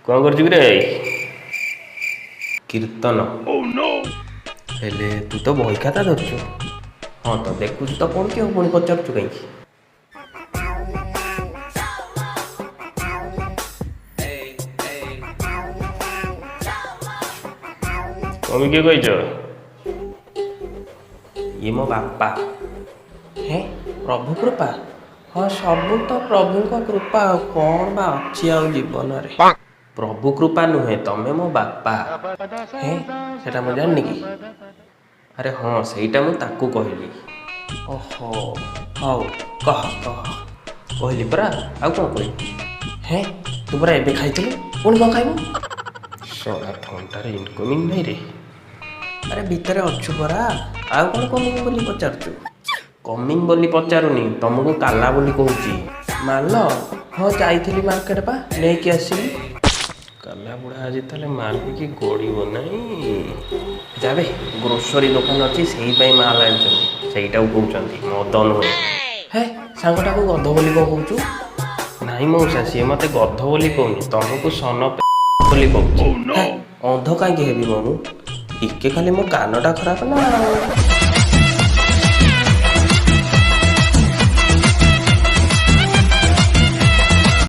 କ'ଣ କରୁଛୁ କିରେ? କୀର୍ତ୍ତନ ହେଲେ ତୁ ତ ବହି ଖାତା ଧରୁଛୁ। ହଁ ତ ଦେଖୁଛୁ ତ ପଢ଼ୁଛୁ ଆଉ ପୁଣି ପଚାରୁଛୁ କାହିଁକି? ତମେ କିଏ କହିଛ? ଇଏ ମୋ ବାପା। ହେ ପ୍ରଭୁ କୃପା? ହଁ ସବୁ ତ ପ୍ରଭୁଙ୍କ କୃପା ଆଉ କ'ଣ ବା ଅଛି ଆଉ ଜୀବନରେ। ପ୍ରଭୁ କୃପା ନୁହେଁ, ତମେ ମୋ ବାପା। ହେ ସେଟା ମୁଁ ଜାଣିନି କି? ଆରେ ହଁ ସେଇଟା ମୁଁ ତାକୁ କହିଲି। ଓହୋ ହଉ କହ କହ। କହିଲି ପରା ଆଉ କ'ଣ କହିବି? ହେ ତୁ ପରା ଏବେ ଖାଇଥିଲୁ ପୁଣି କ'ଣ ଖାଇବୁ? ଶଳା ଥଣ୍ଡାରେ ଇନକମିଂ ନାହିଁ ରେ। ଆରେ ଭିତରେ ଅଛୁ ପରା, ଆଉ କ'ଣ କମିଂ ବୋଲି ପଚାରୁଛୁ? କମିଂ ବୋଲି ପଚାରୁନି, ତମକୁ କାଲା ବୋଲି କହୁଛି। ମାଲ? ହଁ ଯାଇଥିଲି ମାର୍କେଟ ପା ନେଇକି ଆସିଲି। କାଲା ବୁଢ଼ା ଆଜି ତାହେଲେ ମାଲ ହେଇକି ଗଡ଼ିବ ନାହିଁ। ଯାବେ ଗ୍ରୋସରୀ ଦୋକାନ ଅଛି ସେଇ ପାଇଁ ମାଲ ଆଣିଛନ୍ତି, ସେଇଟାକୁ କହୁଛନ୍ତି ମଦ ନୁହେଁ। ହେ ସାଙ୍ଗଟାକୁ ଗଧ ବୋଲି କ'ଣ କହୁଛୁ? ନାଇଁ ମଉସା ସିଏ ମୋତେ ଗଧ ବୋଲି କହୁନି, ତମକୁ ସନ ବୋଲି କହୁଛି। ଅନ୍ଧ କାହିଁକି ହେବି ମୁଁ? ଟିକେ ଖାଲି ମୋ କାନଟା ଖରାପ ନା।